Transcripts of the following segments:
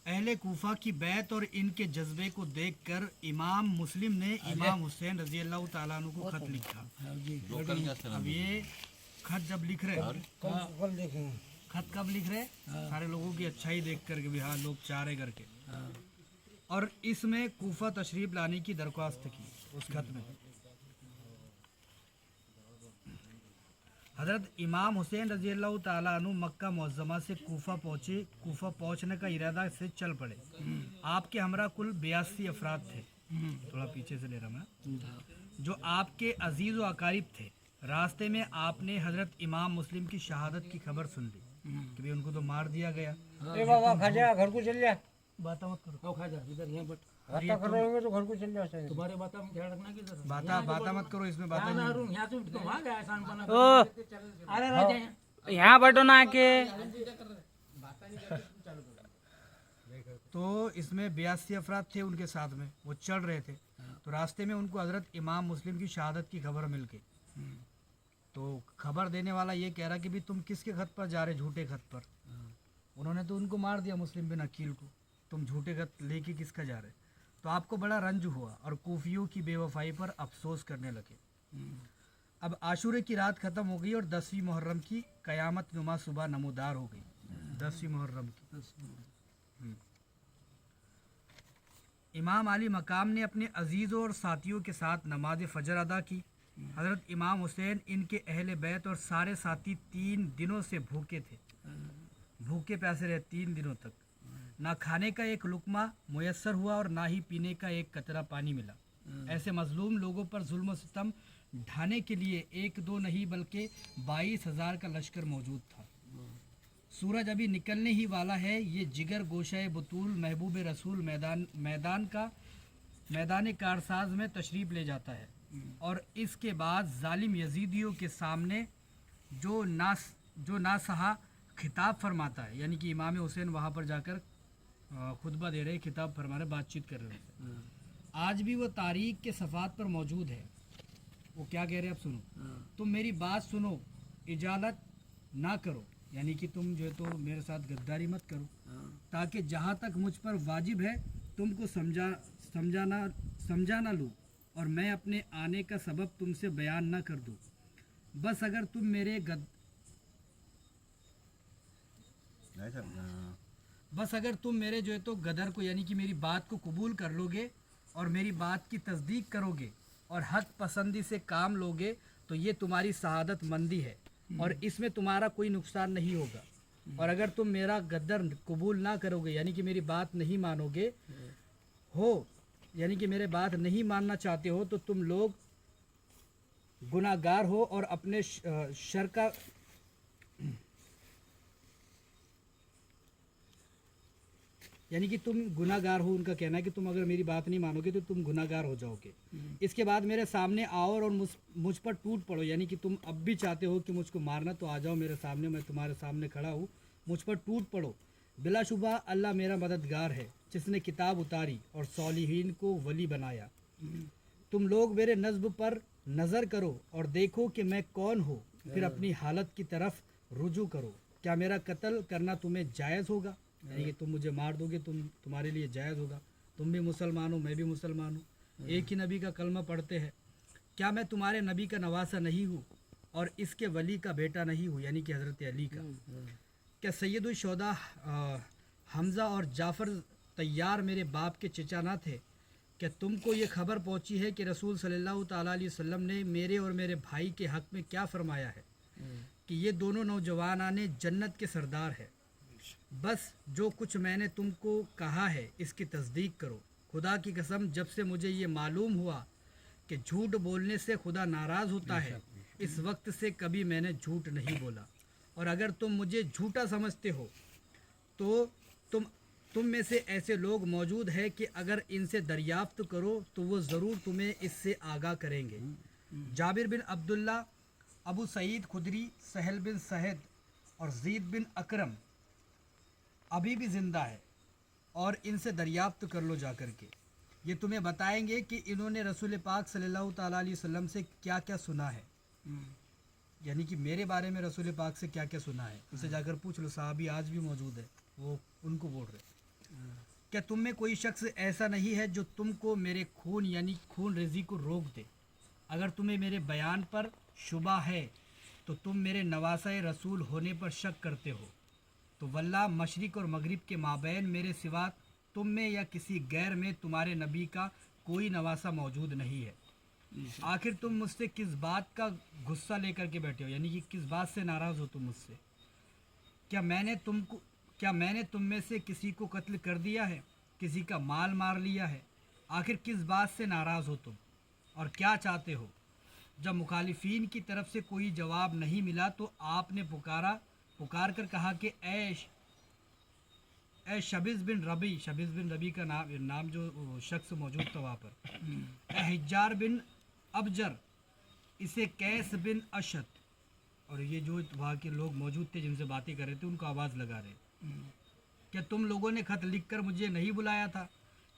अहले कूफा की बैत और इनके जज्बे को देखकर इमाम मुस्लिम ने इमाम हुसैन रजी अल्लाह ताला अन्हु को खत लिखा। अब ये खत जब लिख रहे, खत कब लिख रहे? सारे लोगों की अच्छाई देख कर के भी, हाँ लोग चाह रहे करके, और इसमें कूफा तशरीफ लाने की दरख्वास्त की। उस खत में हज़रत इमाम हुसैन रजी अल्लाह ताला अन्हु मक्का मुअज़्ज़मा से कूफा पहुँचे। कूफा पहुँचने का इरादा से चल पड़े। आपके हमरा कुल 82 अफराद थे, थोड़ा पीछे से ले रहा मैं, जो आपके अजीज़ व अकारिब थे। रास्ते में आपने हज़रत इमाम मुस्लिम की शहादत की खबर सुन ली कि भाई उनको तो मार दिया गया। बाबा खा जा, घर को चल जा, बात मत करो, खा जा इधर, यहाँ बट बात कर रहे होंगे तो घर को चल जा। तुम्हारे बात में ध्यान रखना कि बात मत करो, इसमें बात यहाँ से उठ के वहाँ गया आसान बना। अरे रह जाए यहाँ बैठो ना के। तो इसमें 82 अफराद थे उनके साथ में, वो चल रहे थे। तो रास्ते में उनको हज़रत इमाम मुस्लिम की शहादत की खबर मिल गई। तो खबर देने वाला ये कह रहा कि भी तुम किसके खत पर जा रहे, झूठे खत पर। उन्होंने तो उनको मार दिया मुस्लिम बिन अकील को, तुम झूठे खत लेके किसका जा रहे। तो आपको बड़ा रंज हुआ और कूफियों की बेवफाई पर अफसोस करने लगे। अब आशूरे की रात ख़त्म हो गई और 10वीं मुहर्रम की क़यामत नुमा सुबह नमूदार हो गई। 10वीं मुहर्रम की इमाम अली मकाम ने अपने अजीज़ों और साथियों के साथ नमाज फ़जर अदा की। हज़रत इमाम हुसैन, इनके अहले बैत और सारे साथी 3 दिनों से भूखे थे, भूखे प्यासे रहे 3 दिनों तक। ना खाने का एक लुकमा मुयस्सर हुआ और ना ही पीने का एक कतरा पानी मिला। ऐसे मजलूम लोगों पर जुल्म और सितम ढाने के लिए 1-2 नहीं बल्कि 22,000 का लश्कर मौजूद था। सूरज अभी निकलने ही वाला है। ये जिगर गोशाए बतूल महबूब रसूल मैदान कारसाज में तशरीफ़ ले जाता है, और इसके बाद जालिम यजीदियों के सामने जो नासहा खिताब फरमाता है, यानी कि इमाम हुसैन वहाँ पर जाकर खुतबा दे रहे, खिताब फरमा रहे, बातचीत कर रहे हैं। आज भी वो तारीख के सफ़ात पर मौजूद है। वो क्या कह रहे हैं, अब सुनो। तुम मेरी बात सुनो, इजालत ना करो, यानी कि तुम जो है तो मेरे साथ गद्दारी मत करो, ताकि जहाँ तक मुझ पर वाजिब है तुमको समझा ना लूँ और मैं अपने आने का सबब तुमसे बयान ना कर दूँ। बस अगर तुम मेरे जो है तो गदर को, यानी कि मेरी बात को कबूल कर लोगे और मेरी बात की तस्दीक करोगे और हक पसंदी से काम लोगे, तो ये तुम्हारी शहादत मंदी है और इसमें तुम्हारा कोई नुकसान नहीं होगा। और अगर तुम मेरा गदर कबूल ना करोगे, यानी कि मेरी बात नहीं मानोगे हो, यानी कि मेरे बात नहीं मानना चाहते हो, तो तुम लोग गुनाहगार हो और अपने शर का यानी कि तुम गुनाहगार हो। उनका कहना है कि तुम अगर मेरी बात नहीं मानोगे तो तुम गुनाहगार हो जाओगे। इसके बाद मेरे सामने आओ और मुझ पर टूट पड़ो, यानी कि तुम अब भी चाहते हो कि मुझको मारना, तो आ जाओ मेरे सामने, मैं तुम्हारे सामने खड़ा हूँ, मुझ पर टूट पड़ो। बिलाशुबा अल्लाह मेरा मददगार है, जिसने किताब उतारी और सौलिहीन को वली बनाया। तुम लोग मेरे नज़्ब पर नज़र करो और देखो कि मैं कौन हूँ, फिर अपनी हालत की तरफ रुजू करो। क्या मेरा कत्ल करना तुम्हें जायज़ होगा, यानी कि तुम मुझे मार दोगे, तुम्हारे लिए जायज़ होगा। तुम भी मुसलमान हो, मैं भी मुसलमान हूँ, एक ही नबी का कलमा पढ़ते हैं। क्या मैं तुम्हारे नबी का नवासा नहीं हूँ और इसके वली का बेटा नहीं हूँ, यानी कि हज़रत अली का। क्या सैयदुल शोदा हमज़ा और जाफ़र तैयार मेरे बाप के चचा ना थे? क्या तुमको ये खबर पहुँची है कि रसूल सल्लल्लाहु ताला अलैहि वसल्लम ने मेरे और मेरे भाई के हक़ में क्या फ़रमाया है कि ये दोनों नौजवानाने जन्नत के सरदार है। बस जो कुछ मैंने तुमको कहा है इसकी तस्दीक करो। खुदा की कसम, जब से मुझे ये मालूम हुआ कि झूठ बोलने से खुदा नाराज़ होता है, इस वक्त से कभी मैंने झूठ नहीं बोला। और अगर तुम मुझे झूठा समझते हो तो तुम में से ऐसे लोग मौजूद हैं कि अगर इनसे दरियाफ्त करो तो वो ज़रूर तुम्हें इससे आगाह करेंगे। जाबिर बिन अब्दुल्ला, अबू सईद खुदरी, सहल बिन सहद और ज़ीद बिन अकरम अभी भी ज़िंदा है और इनसे दरियाफ्त कर लो जा कर के। ये तुम्हें बताएंगे कि इन्होंने रसूल पाक सल्लल्लाहु ताला अलैहि वसल्लम से क्या क्या सुना है। यानी कि मेरे बारे में रसूल पाक से क्या क्या सुना है, उसे जाकर पूछ लो। साहबी आज भी मौजूद है, वो उनको बोल रहे, क्या तुम में कोई शख्स ऐसा नहीं है जो तुमको मेरे खून यानी खून रेजी को रोक दे? अगर तुम्हें मेरे बयान पर शुबा है तो तुम मेरे नवासा रसूल होने पर शक करते हो, तो वल्लाह मशरिक और मगरिब के माबैन मेरे सिवा तुम में या किसी गैर में तुम्हारे नबी का कोई नवासा मौजूद नहीं है। आखिर तुम मुझसे किस बात का गुस्सा लेकर के बैठे हो, यानी कि किस बात से नाराज़ हो तुम मुझसे? क्या मैंने तुम में से किसी को कत्ल कर दिया है, किसी का माल मार लिया है? आखिर किस बात से नाराज़ हो तुम और क्या चाहते हो? जब मुखालिफीन की तरफ से कोई जवाब नहीं मिला तो आपने पुकार कर कहा कि ए शबीज़ बिन रबी का नाम जो शख्स मौजूद था वहाँ पर, ए हिज्जार बिन अबजर, इसे कैस बिन अशद, और ये जो वहाँ के लोग मौजूद थे जिनसे बातें कर रहे थे उनको आवाज़ लगा रहे, क्या तुम लोगों ने खत लिखकर मुझे नहीं बुलाया था?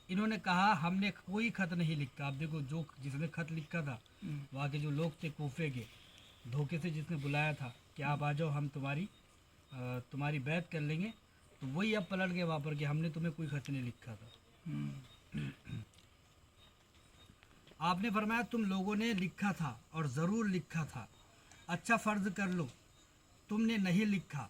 इन्होंने कहा हमने कोई खत नहीं लिखा। आप देखो, जो जिसने खत लिखा था वहाँ के जो लोग थे कूफे के, धोखे से जिसने बुलाया था कि आप आ जाओ हम तुम्हारी बैत कर लेंगे, तो वही अब पलट गए वहाँ पर कि हमने तुम्हें कोई खत नहीं लिखा था। आपने फरमाया तुम लोगों ने लिखा था और ज़रूर लिखा था। अच्छा फ़र्ज़ कर लो तुमने नहीं लिखा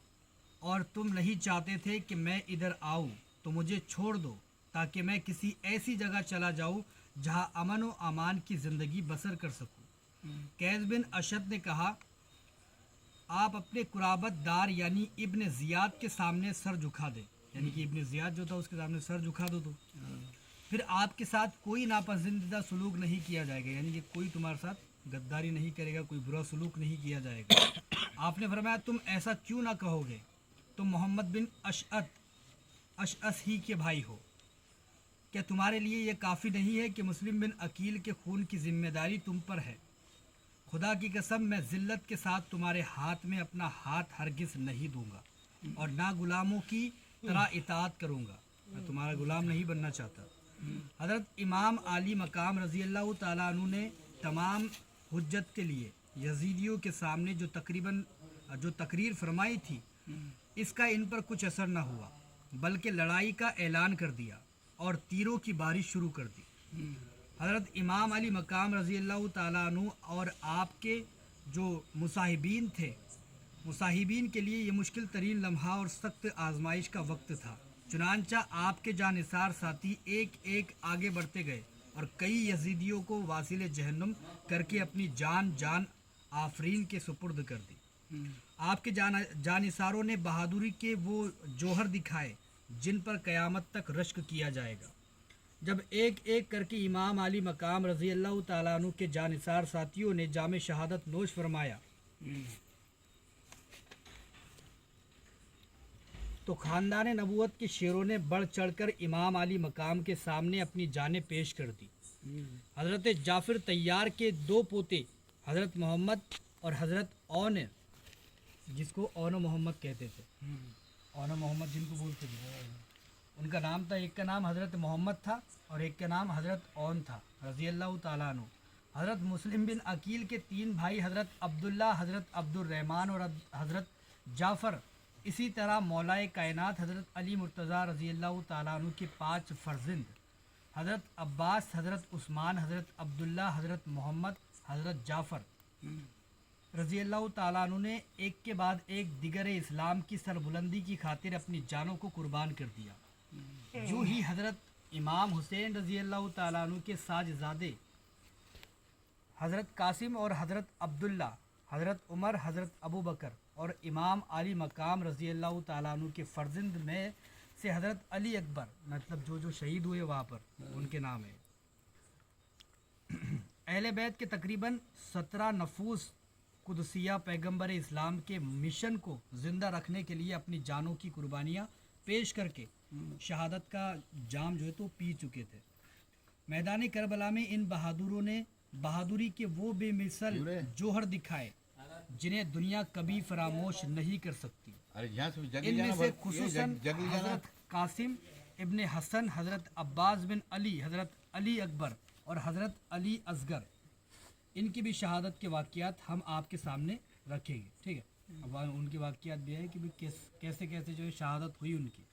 और तुम नहीं चाहते थे कि मैं इधर आऊँ, तो मुझे छोड़ दो ताकि मैं किसी ऐसी जगह चला जाऊँ जहाँ अमन व अमान की ज़िंदगी बसर कर सकूँ। कैस बिन अशद ने कहा आप अपने कुराबत दार यानी इब्न ज़ियाद के सामने सर झुका दे, यानी कि इब्न ज़ियाद जो था उसके सामने सर झुका दो, तो फिर आपके साथ कोई नापसंदीदा सलूक नहीं किया जाएगा, यानी कि कोई तुम्हारे साथ गद्दारी नहीं करेगा, कोई बुरा सलूक नहीं किया जाएगा। आपने फरमाया तुम ऐसा क्यों ना कहोगे, तुम मोहम्मद बिन अशअस ही के भाई हो। क्या तुम्हारे लिए यह काफ़ी नहीं है कि मुस्लिम बिन अकील के खून की जिम्मेदारी तुम पर है? खुदा की कसम मैं ज़िल्लत के साथ तुम्हारे हाथ में अपना हाथ हरगिज़ नहीं दूंगा और ना गुलामों की तरह इताअत करूंगा। मैं तुम्हारा गुलाम नहीं बनना चाहता। हज़रत इमाम आली मकाम रज़ी अल्लाह ताला अन्हु ने तमाम हुज्जत के लिए यजीदियों के सामने जो तकरीर फरमाई थी, इसका इन पर कुछ असर न हुआ, बल्कि लड़ाई का ऐलान कर दिया और तीरों की बारिश शुरू कर दी। हज़रत इमाम अली मकाम रज़ी अल्लाह ताला अन्हु और आपके जो मुसाहिबीन थे, मुसाहिबीन के लिए ये मुश्किल तरीन लम्हा और सख्त आजमाइश का वक्त था। चुनांचा आपके जानिसार साथी एक एक आगे बढ़ते गए और कई यजीदियों को वासिल जहन्नुम करके अपनी जान आफरीन के सुपुर्द कर दी। आपके जानिसारों ने बहादुरी के वो जौहर दिखाए जिन पर क़यामत तक रश्क किया जाएगा। जब एक एक करके इमाम अली मकाम रज़ी अल्लाह ताला अन्हु के जानिसार साथियों ने जामे शहादत नोश फरमाया तो ख़ानदान नबूवत के शेरों ने बढ़ चढ़कर इमाम अली मकाम के सामने अपनी जानें पेश कर दी। हज़रत जाफ़िर तैयार के दो पोते हज़रत मोहम्मद और हज़रत औन, जिसको औन मोहम्मद कहते थे, औन मोहम्मद जिनको बोलते थे, उनका नाम था, एक का नाम हज़रत मोहम्मद था और एक का नाम हज़रत औन था रज़ी अल्लाह ताला अन्हु। हज़रत मुस्लिम बिन अकील के तीन भाई हज़रत अब्दुल्ला, हज़रत अब्दुर्रहमान और हज़रत जाफ़र, इसी तरह मौलाए कायनात हज़रत अली मुर्तज़ा रज़ी अल्लाह ताला अन्हु के 5 फ़र्ज़िंद हज़रत अब्बास, हज़रत उस्मान, हज़रत अब्दुल्ला, हज़रत मोहम्मद, हज़रत जाफ़र रज़ी अल्लाह ताला अन्हु ने एक के बाद एक दिगर इस्लाम की सरबुलंदी की खातिर अपनी जानों को कुर्बान कर दिया। जो ही हज़रत इमाम हुसैन रज़ी अल्लाह ताला अन्हु के साजज़ादे हज़रत कासिम और हज़रत अब्दुल्ला, हज़रत उमर, हज़रत अबू बकर और इमाम अली मकाम रज़ी अल्लाह ताला अन्हु के फ़र्जंद में से हज़रत अली अकबर, मतलब जो शहीद हुए वहाँ पर उनके नाम है। अहले बैत के तकरीबन 17 नफूस कुदसिया पैगंबर इस्लाम के मिशन को ज़िंदा रखने के लिए अपनी जानों की कुर्बानियाँ पेश करके शहादत का जाम जो है तो पी चुके थे। मैदान करबला में इन बहादुरों ने बहादुरी के वो बेमिसल जौहर दिखाए जिन्हें दुनिया कभी फरामोश नहीं कर सकती। इनमें से खुसूसन हज़रत कासिम इब्ने हसन, हज़रत अब्बास बिन अली, हज़रत अली अकबर और हज़रत अली असगर, इनकी भी शहादत के वाक़यात हम आपके सामने रखेंगे, ठीक है। अब उनकी वाक़ियात भी है कि भी कैसे कैसे जो है शहादत हुई उनकी।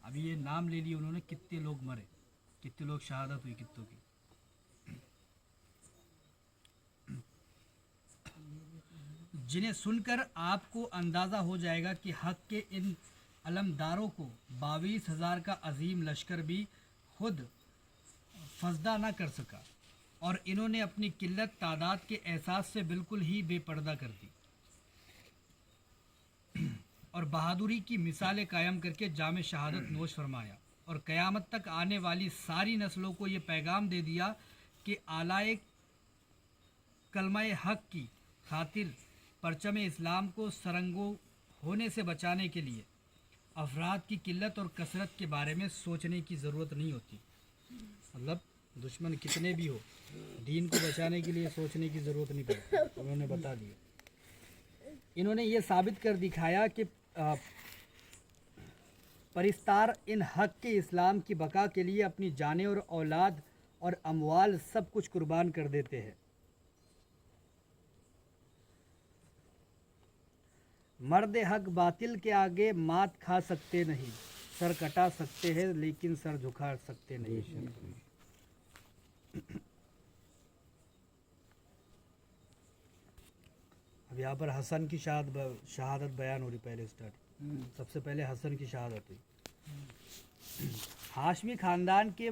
अभी ये नाम ले लिए उन्होंने, कितने लोग मरे, कितने लोग शहादत हुई कितनों की। जिन्हें सुनकर आपको अंदाज़ा हो जाएगा कि हक के इन अलमदारों को 22,000 का अजीम लश्कर भी खुद फसदा न कर सका, और इन्होंने अपनी किल्लत तादाद के एहसास से बिल्कुल ही बेपर्दा कर दी और बहादुरी की मिसालें कायम करके जाम शहादत नोश फरमाया, और क़यामत तक आने वाली सारी नस्लों को ये पैगाम दे दिया कि आलाए कलमाए हक की खातिर परचम इस्लाम को सरंगो होने से बचाने के लिए अफराद की किल्लत और कसरत के बारे में सोचने की ज़रूरत नहीं होती। मतलब दुश्मन कितने भी हो, दीन को बचाने के लिए सोचने की ज़रूरत नहीं पड़ती, उन्होंने बता दिया। इन्होंने ये साबित कर दिखाया कि परिस्तार इन हक के इस्लाम की बका के लिए अपनी जानें और औलाद और अमवाल सब कुछ कुर्बान कर देते हैं। मर्द हक बातिल के आगे मात खा सकते नहीं, सर कटा सकते हैं लेकिन सर झुका सकते नहीं। अब यहाँ पर हसन की शहादत बयान हो रही, पहले स्टार्ट सबसे पहले हसन की शहादत हुई। हाशमी ख़ानदान के